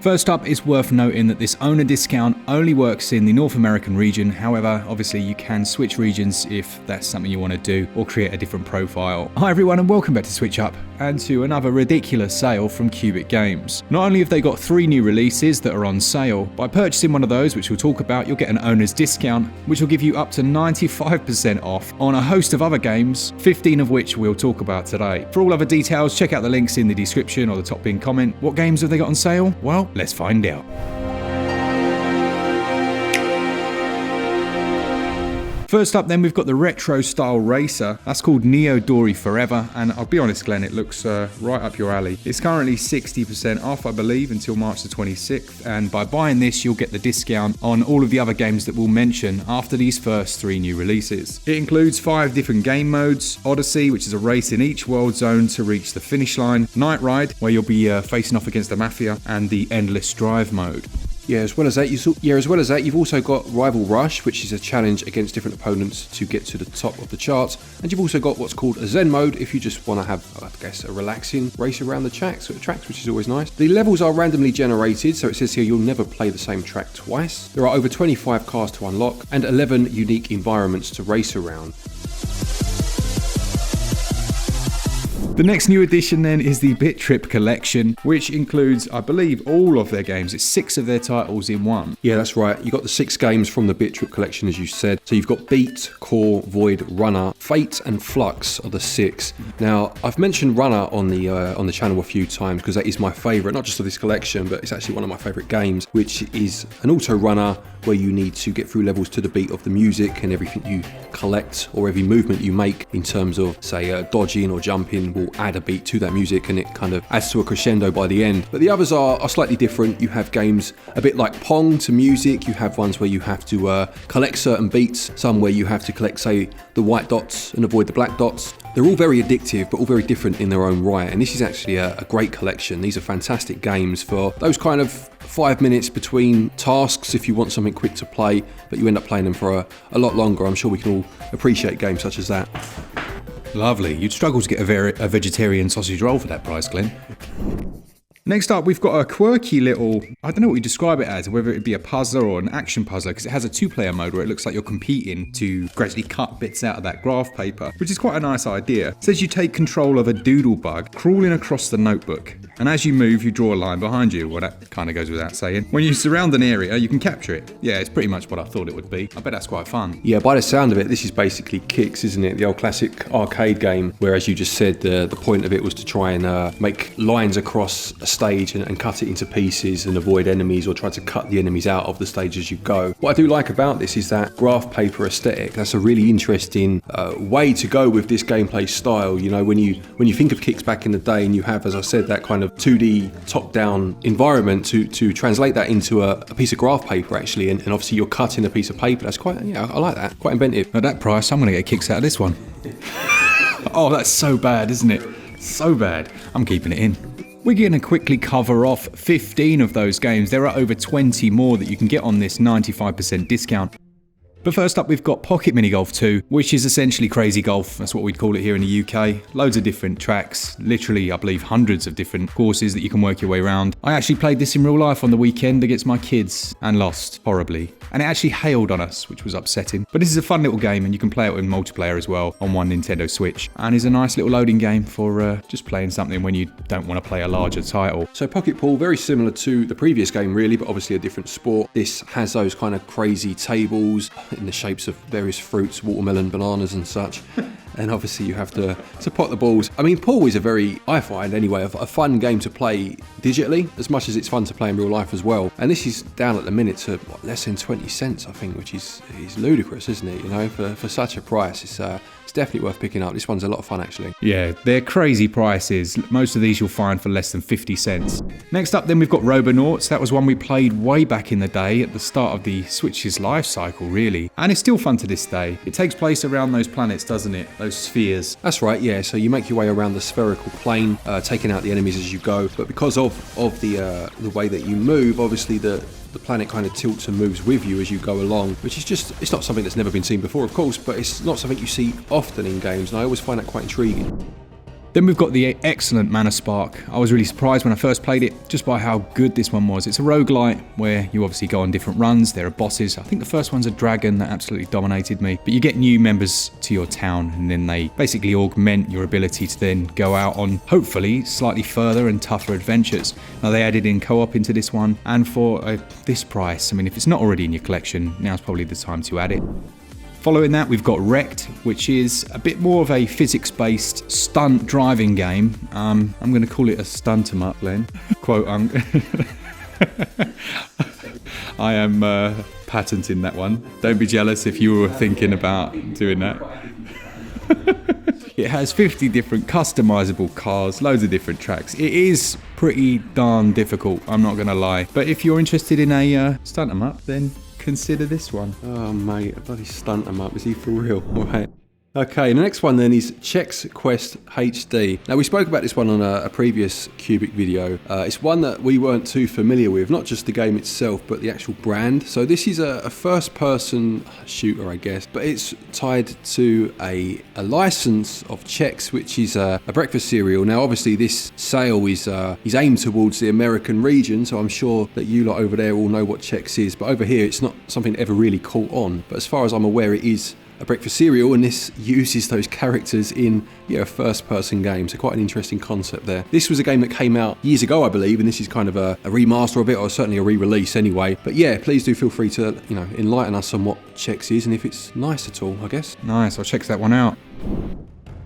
First up, it's worth noting that this owner discount only works in the North American region. However, obviously you can switch regions if that's something you want to do, or create a different profile. Hi everyone and welcome back to SwitchUp and to another ridiculous sale from Cubic Games. Not only have they got 3 new releases that are on sale, by purchasing one of those, which we'll talk about, you'll get an owner's discount, which will give you up to 95% off on a host of other games, 15 of which we'll talk about today. For all other details, check out the links in the description or the top pinned comment. What games have they got on sale? Well, let's find out. First up then, we've got the retro style racer. That's called Neodori Forever, and I'll be honest Glenn, it looks right up your alley. It's currently 60% off, I believe, until March the 26th, and by buying this you'll get the discount on all of the other games that we'll mention after these first 3 new releases. It includes 5 different game modes: Odyssey, which is a race in each world zone to reach the finish line; Night Ride, where you'll be facing off against the Mafia; and the Endless Drive mode. As well as that, you've also got Rival Rush, which is a challenge against different opponents to get to the top of the charts. And you've also got what's called a Zen mode, if you just want to have, I guess, a relaxing race around the tracks, which is always nice. The levels are randomly generated, so it says here you'll never play the same track twice. There are over 25 cars to unlock and 11 unique environments to race around. The next new addition then is the BIT.TRIP Collection, which includes, I believe, all of their games. It's 6 of their titles in one. Yeah, that's right. You've got the 6 games from the BIT.TRIP Collection, as you said. So you've got Beat, Core, Void, Runner, Fate and Flux are the 6. Now, I've mentioned Runner on the channel a few times because that is my favourite, not just of this collection, but it's actually one of my favourite games, which is an auto runner where you need to get through levels to the beat of the music, and everything you collect or every movement you make in terms of, say, dodging or jumping will add a beat to that music, and it kind of adds to a crescendo by the end. But the others are slightly different. You have games a bit like Pong to music. You have ones where you have to collect certain beats, some where you have to collect, say, the white dots and avoid the black dots. They're all very addictive, but all very different in their own right, and this is actually a great collection. These are fantastic games for those kind of 5 minutes between tasks if you want something quick to play, but you end up playing them for a lot longer. I'm sure we can all appreciate games such as that. Lovely. You'd struggle to get a vegetarian sausage roll for that price, Glenn. Next up, we've got a quirky little, I don't know what you describe it as, whether it be a puzzler or an action puzzler, because it has a 2-player mode where it looks like you're competing to gradually cut bits out of that graph paper, which is quite a nice idea. It says you take control of a doodle bug crawling across the notebook, and as you move, you draw a line behind you. Well, that kind of goes without saying. When you surround an area, you can capture it. Yeah, it's pretty much what I thought it would be. I bet that's quite fun. Yeah, by the sound of it, this is basically Kicks, isn't it? The old classic arcade game, where, as you just said, the point of it was to try and make lines across a stage and cut it into pieces and avoid enemies, or try to cut the enemies out of the stage as you go. What I do like about this is that graph paper aesthetic. That's a really interesting way to go with this gameplay style. You know, when you think of Kicks back in the day, and you have, as I said, that kind of 2D top-down environment, to translate that into a piece of graph paper actually, and obviously you're cutting a piece of paper. That's quite, yeah, I like that. Quite inventive. At that price, I'm going to get kicks out of this one. Oh, that's so bad, isn't it? So bad. I'm keeping it in. We're going to quickly cover off 15 of those games. There are over 20 more that you can get on this 95% discount. But first up, we've got Pocket Mini Golf 2, which is essentially Crazy Golf. That's what we'd call it here in the UK. Loads of different tracks, literally, I believe, hundreds of different courses that you can work your way around. I actually played this in real life on the weekend against my kids and lost horribly. And it actually hailed on us, which was upsetting. But this is a fun little game, and you can play it in multiplayer as well on one Nintendo Switch. And is a nice little loading game for just playing something when you don't want to play a larger title. So Pocket Pool, very similar to the previous game really, but obviously a different sport. This has those kind of crazy tables in the shapes of various fruits, watermelon, bananas and such. And obviously you have to pot the balls. I mean, pool is a very, I find anyway, a fun game to play digitally, as much as it's fun to play in real life as well. And this is down at the minute to less than 20 cents, I think, which is ludicrous, isn't it? You know, for such a price, it's definitely worth picking up. This one's a lot of fun, actually. Yeah, they're crazy prices. Most of these you'll find for less than 50 cents. Next up then, we've got Robonauts. That was one we played way back in the day at the start of the Switch's life cycle, really. And it's still fun to this day. It takes place around those planets, doesn't it? Those spheres. That's right, yeah. So you make your way around the spherical plane, taking out the enemies as you go. But because of the way that you move, obviously the planet kind of tilts and moves with you as you go along, which is just, it's not something that's never been seen before, of course, but it's not something you see often in games, and I always find that quite intriguing. Then we've got the excellent Mana Spark. I was really surprised when I first played it just by how good this one was. It's a roguelite where you obviously go on different runs. There are bosses. I think the first one's a dragon that absolutely dominated me. But you get new members to your town and then they basically augment your ability to then go out on hopefully slightly further and tougher adventures. Now they added in co-op into this one, and for this price, I mean, if it's not already in your collection, now's probably the time to add it. Following that, we've got REKT, which is a bit more of a physics-based stunt driving game. I'm going to call it a stunt 'em up, Glen. Quote, I am patenting that one. Don't be jealous if you were thinking about doing that. It has 50 different customizable cars, loads of different tracks. It is pretty darn difficult, I'm not going to lie. But if you're interested in a stunt 'em up, then consider this one. Oh mate, a bloody stunt 'em up. Is he for real? Right. Okay, the next one then is Chex Quest HD. Now we spoke about this one on a previous Cubic video. It's one that we weren't too familiar with, not just the game itself, but the actual brand. So this is a first-person shooter, I guess, but it's tied to a license of Chex, which is a breakfast cereal. Now obviously this sale is aimed towards the American region, so I'm sure that you lot over there all know what Chex is, but over here it's not something that ever really caught on. But as far as I'm aware, it is a breakfast cereal, and this uses those characters in a first-person game, so quite an interesting concept there. This was a game that came out years ago, I believe, and this is kind of a remaster of it, or certainly a re-release anyway. But yeah, please do feel free to enlighten us on what Chex is and if it's nice at all, I guess. Nice, I'll check that one out.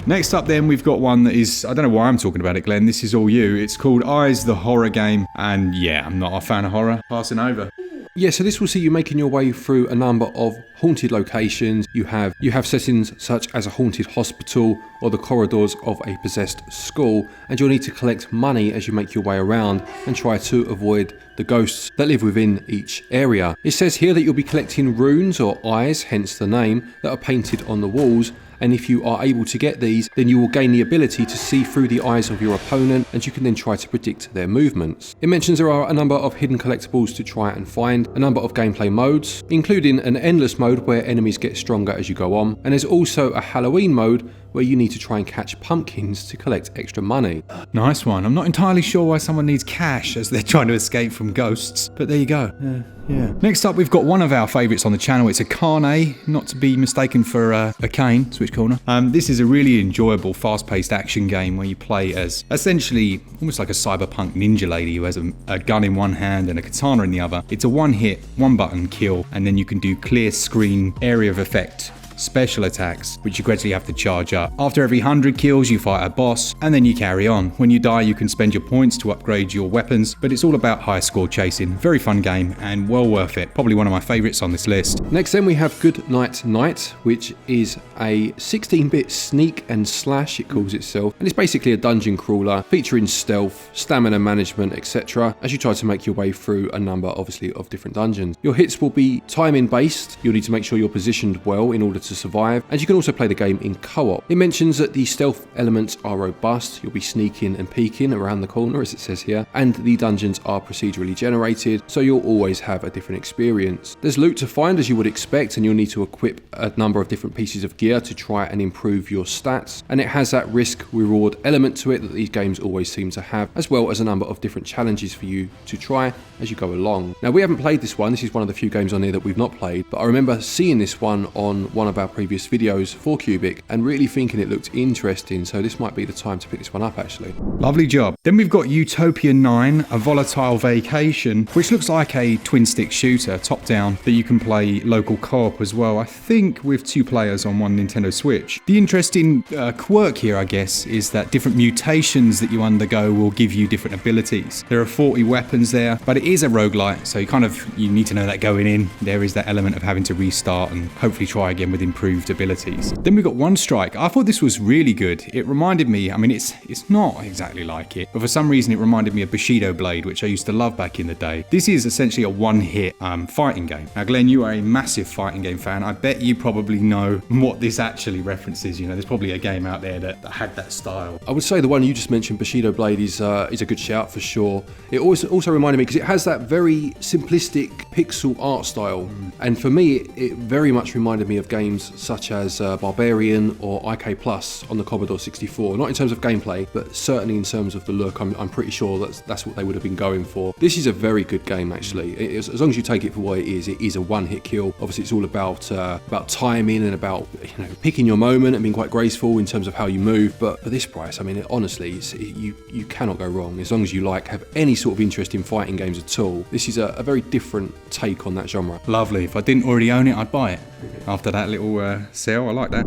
Next up then, we've got one that is, I don't know why I'm talking about it, Glenn, this is all you. It's called Eyes the Horror Game, and yeah, I'm not a fan of horror. Passing over. Yeah, so this will see you making your way through a number of haunted locations. You have settings such as a haunted hospital or the corridors of a possessed school, and you'll need to collect money as you make your way around and try to avoid the ghosts that live within each area. It says here that you'll be collecting runes or eyes, hence the name, that are painted on the walls. And if you are able to get these, then you will gain the ability to see through the eyes of your opponent, and you can then try to predict their movements. It mentions there are a number of hidden collectibles to try and find, a number of gameplay modes, including an endless mode where enemies get stronger as you go on, and there's also a Halloween mode where you need to try and catch pumpkins to collect extra money. Nice one. I'm not entirely sure why someone needs cash as they're trying to escape from ghosts, but there you go. Yeah. Next up, we've got one of our favourites on the channel. It's Akane, not to be mistaken for Akane, Switch Corner. This is a really enjoyable, fast-paced action game where you play as essentially almost like a cyberpunk ninja lady who has a gun in one hand and a katana in the other. It's a one-hit, one-button kill, and then you can do clear screen area of effect special attacks, which you gradually have to charge up. After every 100 kills, you fight a boss, and then you carry on. When you die, you can spend your points to upgrade your weapons, but it's all about high score chasing. Very fun game, and well worth it. Probably one of my favourites on this list. Next then we have Good Night Night, which is a 16-bit sneak and slash, it calls itself, and it's basically a dungeon crawler featuring stealth, stamina management, etc. as you try to make your way through a number, obviously, of different dungeons. Your hits will be timing based. You'll need to make sure you're positioned well in order to survive, and you can also play the game in co-op. It mentions that the stealth elements are robust. You'll be sneaking and peeking around the corner, as it says here, and the dungeons are procedurally generated, so you'll always have a different experience. There's loot to find, as you would expect, and you'll need to equip a number of different pieces of gear to try and improve your stats, and it has that risk-reward element to it that these games always seem to have, as well as a number of different challenges for you to try as you go along. Now, we haven't played this one. This is one of the few games on here that we've not played, but I remember seeing this one on one of our previous videos for Cubic and really thinking it looked interesting, so this might be the time to pick this one up actually. Lovely job. Then we've got Utopia 9, a volatile vacation, which looks like a twin stick shooter, top down, that you can play local co-op as well, I think with 2 players on one Nintendo Switch. The interesting quirk here, I guess, is that different mutations that you undergo will give you different abilities. There are 40 weapons there, but it is a roguelite, so you need to know that going in. There is that element of having to restart and hopefully try again with improved abilities. Then we've got One Strike. I thought this was really good. It reminded me, I mean, it's not exactly like it, but for some reason it reminded me of Bushido Blade, which I used to love back in the day. This is essentially a one-hit fighting game. Now, Glenn, you are a massive fighting game fan. I bet you probably know what this actually references. You know, there's probably a game out there that had that style. I would say the one you just mentioned, Bushido Blade, is a good shout for sure. It also reminded me, because it has that very simplistic pixel art style, and for me, it very much reminded me of games games such as Barbarian or IK Plus on the Commodore 64. Not in terms of gameplay, but certainly in terms of the look. I'm pretty sure that's what they would have been going for. This is a very good game, actually. As long as you take it for what it is a one-hit kill. Obviously, it's all about timing and about picking your moment and being quite graceful in terms of how you move. But for this price, I mean, honestly, you cannot go wrong as long as you have any sort of interest in fighting games at all. This is a very different take on that genre. Lovely. If I didn't already own it, I'd buy it. After that little sale, I like that.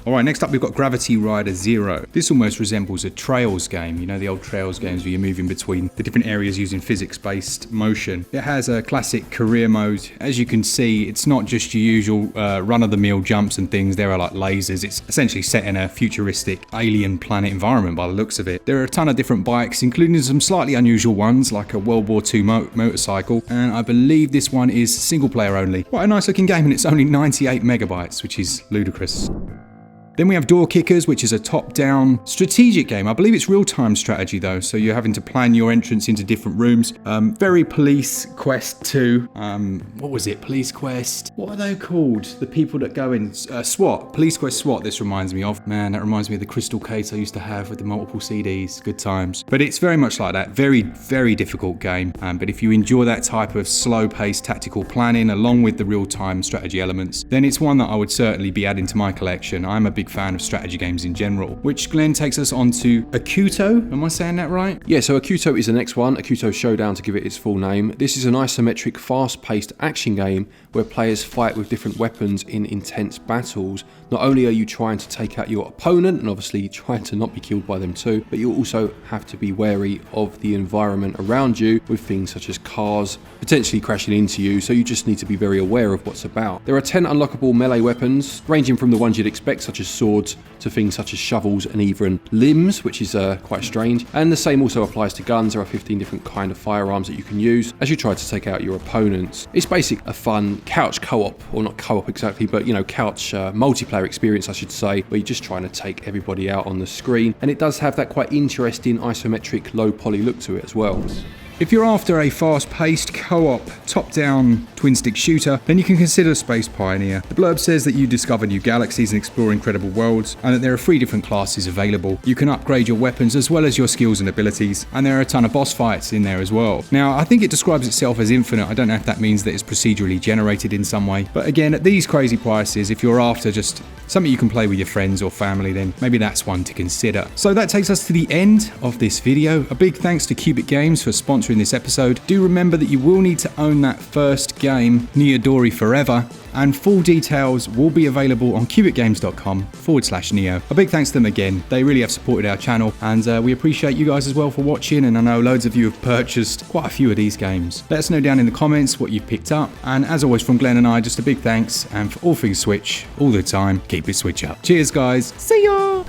Alright, next up we've got Gravity Rider Zero. This almost resembles a Trails game, the old Trails games where you're moving between the different areas using physics-based motion. It has a classic career mode. As you can see, it's not just your usual run-of-the-mill jumps and things. There are like lasers. It's essentially set in a futuristic alien planet environment by the looks of it. There are a ton of different bikes, including some slightly unusual ones like a World War II motorcycle, and I believe this one is single-player only. Quite a nice looking game, and it's only 98 megabytes, which is ludicrous. Then we have Door Kickers, which is a top-down strategic game. I believe it's real-time strategy though, so you're having to plan your entrance into different rooms. Very Police Quest 2. What was it? Police Quest? What are they called? The people that go in? SWAT. Police Quest SWAT, this reminds me of. Man, that reminds me of the crystal case I used to have with the multiple CDs. Good times. But it's very much like that. Very, very difficult game. But if you enjoy that type of slow-paced tactical planning along with the real-time strategy elements, then it's one that I would certainly be adding to my collection. I'm a big fan of strategy games in general, which Glen takes us on to Akuto. Am I saying that right? Yeah, so Akuto is the next one, Akuto Showdown to give it its full name. This is an isometric, fast-paced action game where players fight with different weapons in intense battles. Not only are you trying to take out your opponent and obviously trying to not be killed by them too, but you also have to be wary of the environment around you with things such as cars potentially crashing into you, so you just need to be very aware of what's about. There are 10 unlockable melee weapons, ranging from the ones you'd expect such as swords to things such as shovels and even limbs, which is quite strange. And the same also applies to guns. There are 15 different kind of firearms that you can use as you try to take out your opponents. It's basically a fun couch co-op, or not co-op exactly, but couch multiplayer experience I should say, where you're just trying to take everybody out on the screen. And it does have that quite interesting isometric low poly look to it as well. If you're after a fast-paced, co-op, top-down twin-stick shooter, then you can consider Space Pioneer. The blurb says that you discover new galaxies and explore incredible worlds, and that there are 3 different classes available. You can upgrade your weapons as well as your skills and abilities, and there are a ton of boss fights in there as well. Now, I think it describes itself as infinite. I don't know if that means that it's procedurally generated in some way, but again, at these crazy prices, if you're after just something you can play with your friends or family, then maybe that's one to consider. So that takes us to the end of this video. A big thanks to Cubic Games for sponsoring this episode. Do remember that you will need to own that first game, Neodori Forever, and full details will be available on cubicgames.com/Neo. A big thanks to them again. They really have supported our channel, and we appreciate you guys as well for watching, and I know loads of you have purchased quite a few of these games. Let us know down in the comments what you've picked up, and as always from Glen and I, just a big thanks, and for all things Switch, all the time, keep it Switch up. Cheers guys, see ya!